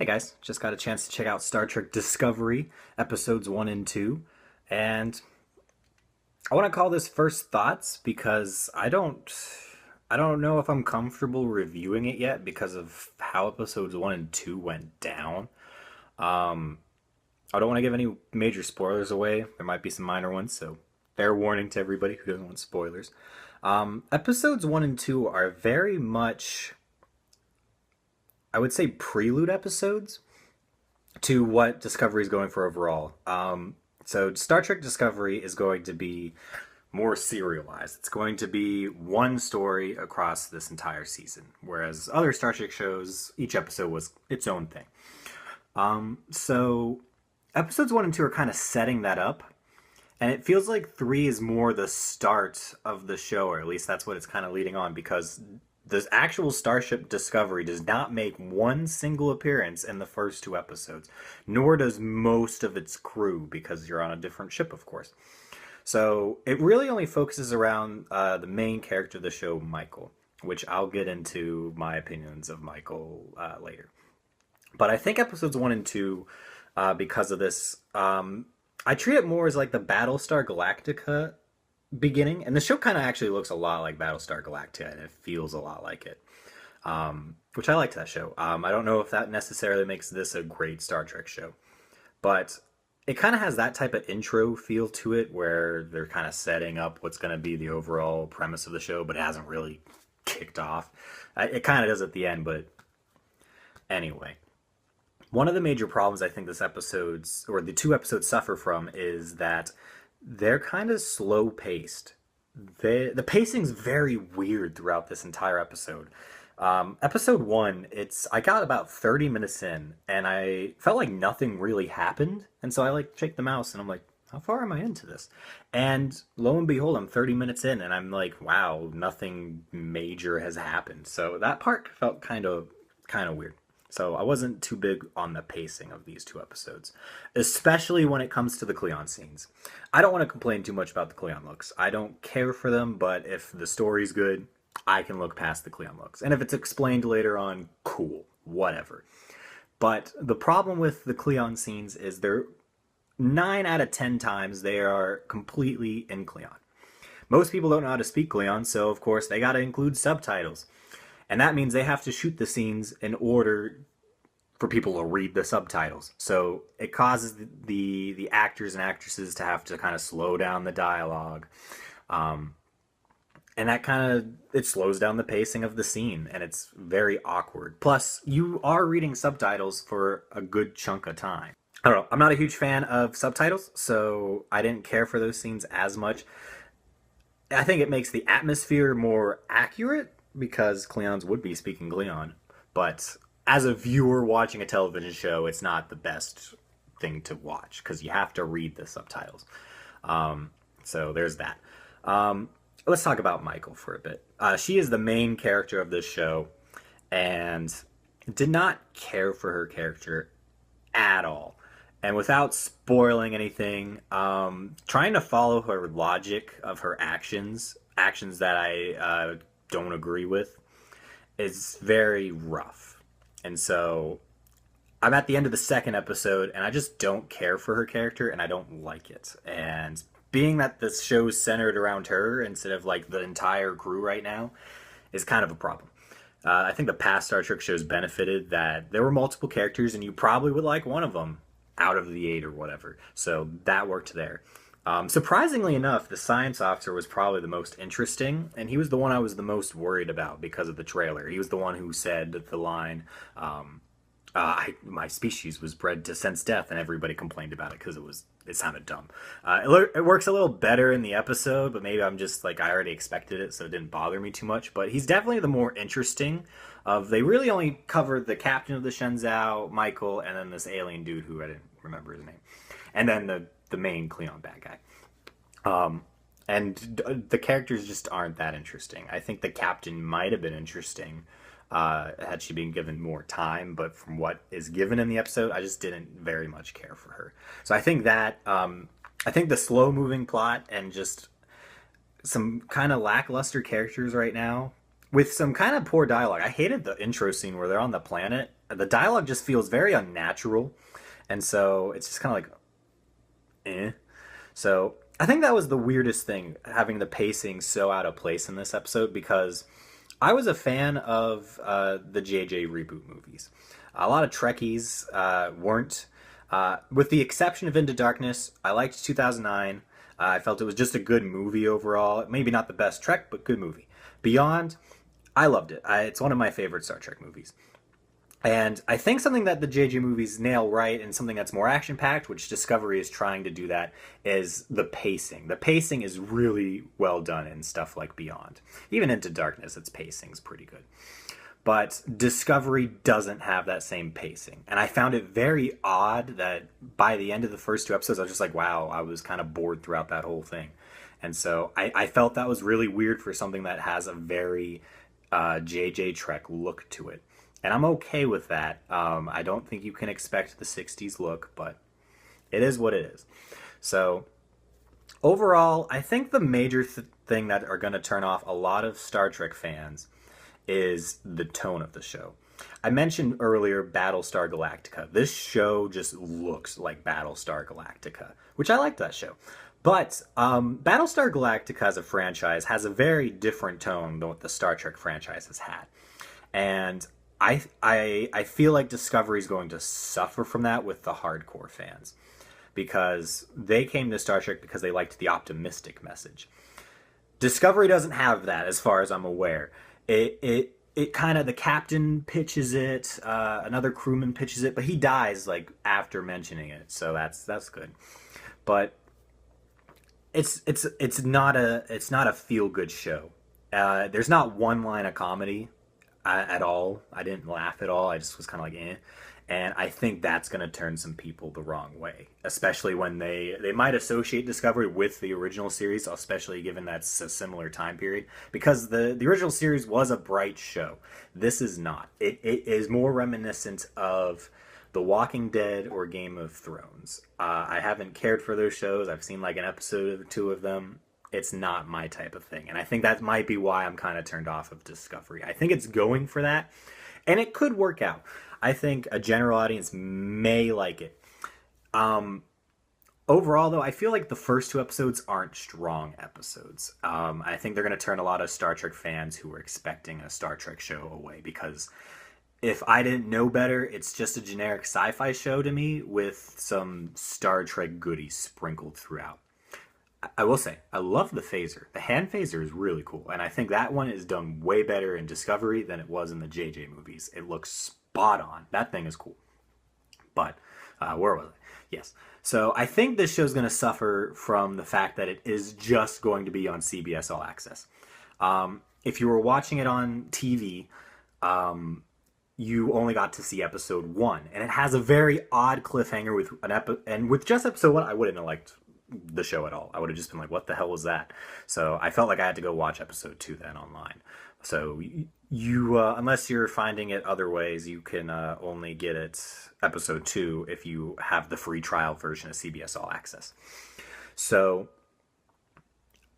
Hey guys, just got a chance to check out Star Trek Discovery episodes 1 and 2, and I want to call this first thoughts because I don't know if I'm comfortable reviewing it yet because of how episodes 1 and 2 went down. Um I don't want to give any major spoilers away. There might be some minor ones, so fair warning to everybody who doesn't want spoilers. Episodes 1 and 2 are very much, I would say, prelude episodes to what Discovery is going for overall. So Star Trek Discovery is going to be more serialized. It's going to be one story across this entire season, whereas other Star Trek shows, each episode was its own thing. So episodes 1 and 2 are kind of setting that up, and it feels like 3 is more the start of the show, or at least that's what it's kind of leading on, because the actual Starship Discovery does not make one single appearance in the first two episodes, nor does most of its crew, because you're on a different ship, of course. So it really only focuses around the main character of the show, Michael, which I'll get into my opinions of Michael later. But I think episodes 1 and 2, because of this, I treat it more as like the Battlestar Galactica beginning, and the show kind of actually looks a lot like Battlestar Galactica, and it feels a lot like it, which I liked that show. I don't know if that necessarily makes this a great Star Trek show, but it kind of has that type of intro feel to it, where they're kind of setting up what's going to be the overall premise of the show, but it hasn't really kicked off. It kind of does at the end, but anyway. One of the major problems I think this episode's, or the two episodes suffer from, is that they're kind of slow paced. The pacing's very weird throughout this entire episode. Episode 1, I got about 30 minutes in, and I felt like nothing really happened, and so I like checked the mouse, and I'm like, how far am I into this? And lo and behold, I'm 30 minutes in, and I'm like, wow, nothing major has happened. So that part felt kind of weird. So I wasn't too big on the pacing of these two episodes, especially when it comes to the Cleon scenes. I don't want to complain too much about the Cleon looks. I don't care for them, but if the story's good, I can look past the Cleon looks. And if it's explained later on, cool, whatever. But the problem with the Cleon scenes is 9 out of 10 times they are completely in Cleon. Most people don't know how to speak Cleon, so of course they got to include subtitles. And that means they have to shoot the scenes in order for people to read the subtitles. So it causes the actors and actresses to have to kind of slow down the dialogue. And that it slows down the pacing of the scene, and it's very awkward. Plus, you are reading subtitles for a good chunk of time. I don't know. I'm not a huge fan of subtitles, so I didn't care for those scenes as much. I think it makes the atmosphere more accurate, because Cleons would be speaking Cleon, but as a viewer watching a television show, it's not the best thing to watch because you have to read the subtitles. So there's that. Let's talk about Michael for a bit. She is the main character of this show, and did not care for her character at all. And without spoiling anything, trying to follow her logic of her actions that I don't agree with, is very rough. And so I'm at the end of the second episode, and I just don't care for her character, and I don't like it. And being that this show's centered around her instead of like the entire crew right now is kind of a problem. I think the past Star Trek shows benefited that there were multiple characters, and you probably would like one of them out of the 8 or whatever. So that worked there. Surprisingly enough, the science officer was probably the most interesting, and he was the one I was the most worried about because of the trailer. He was the one who said the line, my species was bred to sense death, and everybody complained about it because it sounded dumb. It works a little better in the episode, but maybe I'm just like, I already expected it, so it didn't bother me too much. But he's definitely the more interesting of, they really only covered the captain of the Shenzhou, Michael, and then this alien dude who I didn't remember his name. And then the main Cleon bad guy. And the characters just aren't that interesting. I think the captain might have been interesting had she been given more time, but from what is given in the episode, I just didn't very much care for her. So I think that, I think the slow-moving plot and just some kind of lackluster characters right now with some kind of poor dialogue. I hated the intro scene where they're on the planet. The dialogue just feels very unnatural, and so it's just kind of like, eh. So I think that was the weirdest thing, having the pacing so out of place in this episode, because I was a fan of the JJ reboot movies. A lot of Trekkies weren't. With the exception of Into Darkness, I liked 2009. I felt it was just a good movie overall. Maybe not the best Trek, but good movie. Beyond, I loved it. It's one of my favorite Star Trek movies. And I think something that the JJ movies nail right, and something that's more action-packed, which Discovery is trying to do that, is the pacing. The pacing is really well done in stuff like Beyond. Even Into Darkness, its pacing's pretty good. But Discovery doesn't have that same pacing. And I found it very odd that by the end of the first two episodes, I was just like, wow, I was kind of bored throughout that whole thing. And so I felt that was really weird for something that has a very JJ Trek look to it. And I'm okay with that. I don't think you can expect the 60s look, but it is what it is. So overall, I think the major thing that are going to turn off a lot of Star Trek fans is the tone of the show. I mentioned earlier Battlestar Galactica. This show just looks like Battlestar Galactica, which I like that show. But Battlestar Galactica as a franchise has a very different tone than what the Star Trek franchise has had. And I feel like Discovery is going to suffer from that with the hardcore fans, because they came to Star Trek because they liked the optimistic message. Discovery doesn't have that, as far as I'm aware. It kind of, the captain pitches it, another crewman pitches it, but he dies like after mentioning it, so that's good. But it's not a feel good show. There's not one line of comedy at all. I didn't laugh at all. I just was kind of like, eh. And I think that's going to turn some people the wrong way, especially when they might associate Discovery with the original series, especially given that's a similar time period, because the original series was a bright show. This is not. It is more reminiscent of The Walking Dead or Game of Thrones. I haven't cared for those shows. I've seen like an episode or two of them. It's not my type of thing. And I think that might be why I'm kind of turned off of Discovery. I think it's going for that, and it could work out. I think a general audience may like it. Overall, though, I feel like the first two episodes aren't strong episodes. I think they're going to turn a lot of Star Trek fans who were expecting a Star Trek show away, because if I didn't know better, it's just a generic sci-fi show to me with some Star Trek goodies sprinkled throughout. I will say, I love the phaser. The hand phaser is really cool, and I think that one is done way better in Discovery than it was in the JJ movies. It looks spot on. That thing is cool. But, where was I? Yes. So I think this show's going to suffer from the fact that it is just going to be on CBS All Access. If you were watching it on TV, you only got to see episode 1, and it has a very odd cliffhanger with and with just episode 1, I wouldn't have liked the show at all. I would have just been like, what the hell was that? So I felt like I had to go watch episode 2 then online. So you unless you're finding it other ways, you can only get it episode 2 if you have the free trial version of CBS All Access. So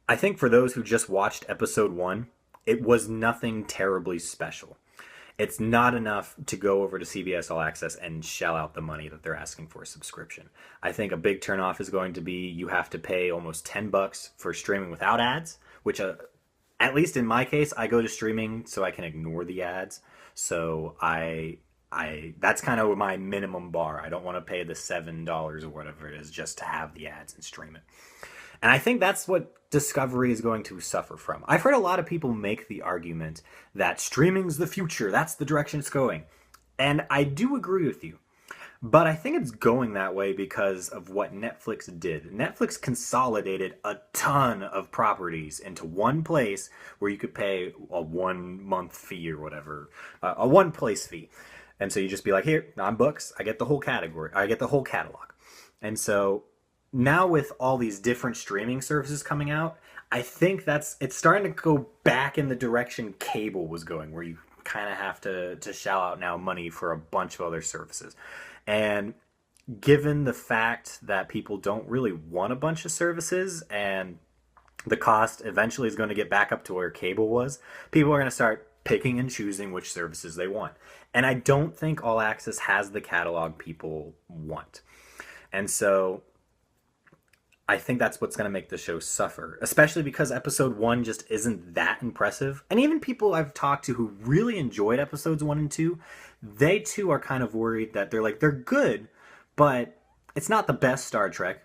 I think for those who just watched episode 1, it was nothing terribly special. It's not enough to go over to CBS All Access and shell out the money that they're asking for a subscription. I think a big turnoff is going to be you have to pay almost $10 for streaming without ads, which at least in my case, I go to streaming so I can ignore the ads. So I that's kind of my minimum bar. I don't want to pay the $7 or whatever it is just to have the ads and stream it. And I think that's what Discovery is going to suffer from. I've heard a lot of people make the argument that streaming's the future. That's the direction it's going. And I do agree with you. But I think it's going that way because of what Netflix did. Netflix consolidated a ton of properties into one place where you could pay a 1-month fee or whatever, a one-place fee. And so you just be like, here, I'm books. I get the whole category. I get the whole catalog. And so now with all these different streaming services coming out, I think it's starting to go back in the direction cable was going, where you kind of have to shell out now money for a bunch of other services. And given the fact that people don't really want a bunch of services, and the cost eventually is going to get back up to where cable was, people are going to start picking and choosing which services they want. And I don't think All Access has the catalog people want. And so I think that's what's going to make the show suffer, especially because episode 1 just isn't that impressive. And even people I've talked to who really enjoyed episodes 1 and 2, they too are kind of worried that they're good, but it's not the best Star Trek,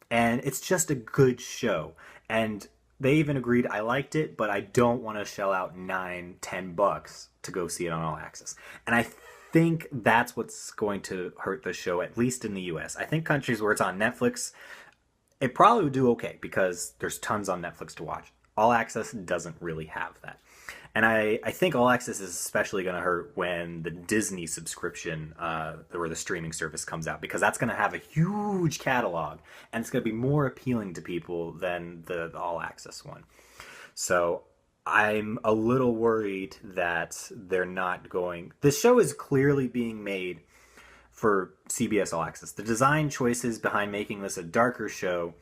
and it's just a good show. And they even agreed, I liked it, but I don't want to shell out $9-10 to go see it on All Access. And I think that's what's going to hurt the show, at least in the US. I think countries where it's on Netflix, it probably would do okay because there's tons on Netflix to watch. All Access doesn't really have that. And I think All Access is especially going to hurt when the Disney subscription or the streaming service comes out, because that's going to have a huge catalog and it's going to be more appealing to people than the All Access one. So I'm a little worried that they're not going... This show is clearly being made for CBS All Access. The design choices behind making this a darker show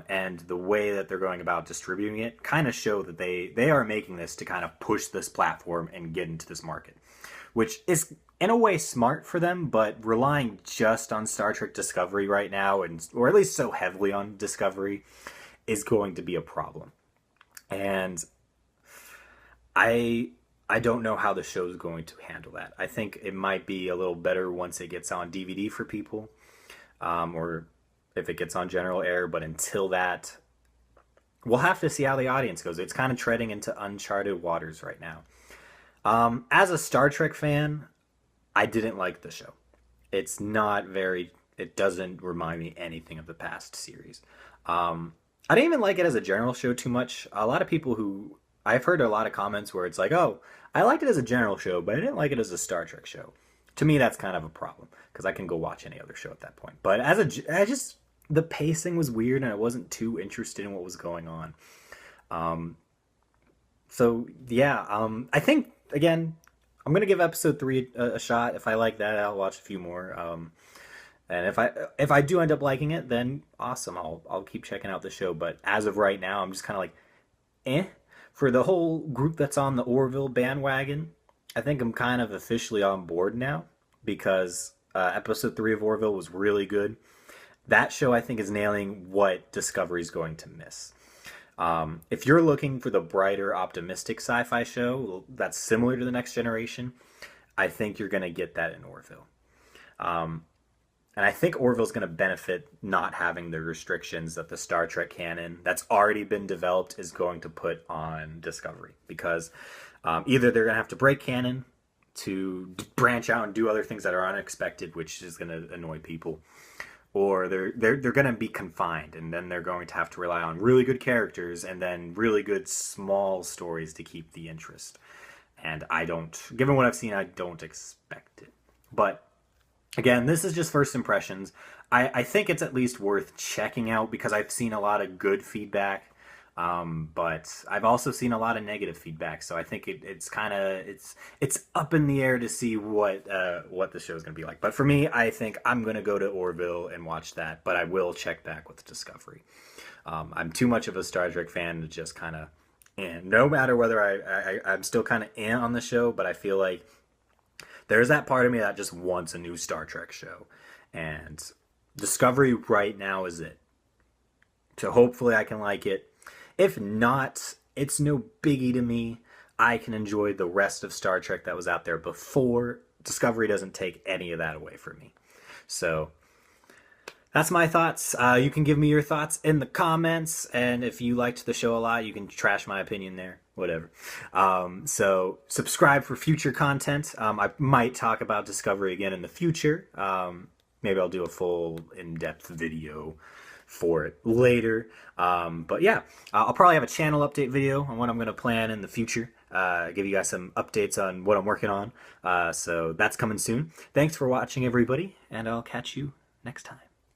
and the way that they're going about distributing it kind of show that they are making this to kind of push this platform and get into this market, which is in a way smart for them, but relying just on Star Trek Discovery right now, or at least so heavily on Discovery, is going to be a problem. And I don't know how the show is going to handle that. I think it might be a little better once it gets on DVD for people, or if it gets on general air. But until that, we'll have to see how the audience goes. It's kind of treading into uncharted waters right now. As a Star Trek fan, I didn't like the show. It doesn't remind me anything of the past series. I didn't even like it as a general show too much. A lot of people I've heard a lot of comments where it's like, oh, I liked it as a general show, but I didn't like it as a Star Trek show. To me, that's kind of a problem, because I can go watch any other show at that point. But the pacing was weird, and I wasn't too interested in what was going on. I think, again, I'm going to give episode 3 a shot. If I like that, I'll watch a few more. And if I do end up liking it, then awesome. I'll keep checking out the show. But as of right now, I'm just kind of like, eh. For the whole group that's on the Orville bandwagon, I think I'm kind of officially on board now, because episode 3 of Orville was really good. That show, I think, is nailing what Discovery's going to miss. If you're looking for the brighter, optimistic sci-fi show that's similar to The Next Generation, I think you're going to get that in Orville. And I think Orville's going to benefit not having the restrictions that the Star Trek canon that's already been developed is going to put on Discovery. Because either they're going to have to break canon to branch out and do other things that are unexpected, which is going to annoy people, or they're going to be confined, and then they're going to have to rely on really good characters and then really good small stories to keep the interest. And given what I've seen, I don't expect it. But again, this is just first impressions. I think it's at least worth checking out, because I've seen a lot of good feedback, but I've also seen a lot of negative feedback. So I think it's up in the air to see what the show is going to be like. But for me, I think I'm going to go to Orville and watch that, but I will check back with Discovery. I'm too much of a Star Trek fan to just kind of, no matter whether I'm still kind of on the show, but I feel like there's that part of me that just wants a new Star Trek show. And Discovery right now is it. So hopefully I can like it. If not, it's no biggie to me. I can enjoy the rest of Star Trek that was out there before. Discovery doesn't take any of that away from me. So that's my thoughts. You can give me your thoughts in the comments. And if you liked the show a lot, you can trash my opinion there. Whatever. So subscribe for future content. I might talk about Discovery again in the future. Maybe I'll do a full in-depth video for it later. But yeah, I'll probably have a channel update video on what I'm going to plan in the future. Give you guys some updates on what I'm working on. So that's coming soon. Thanks for watching, everybody, and I'll catch you next time.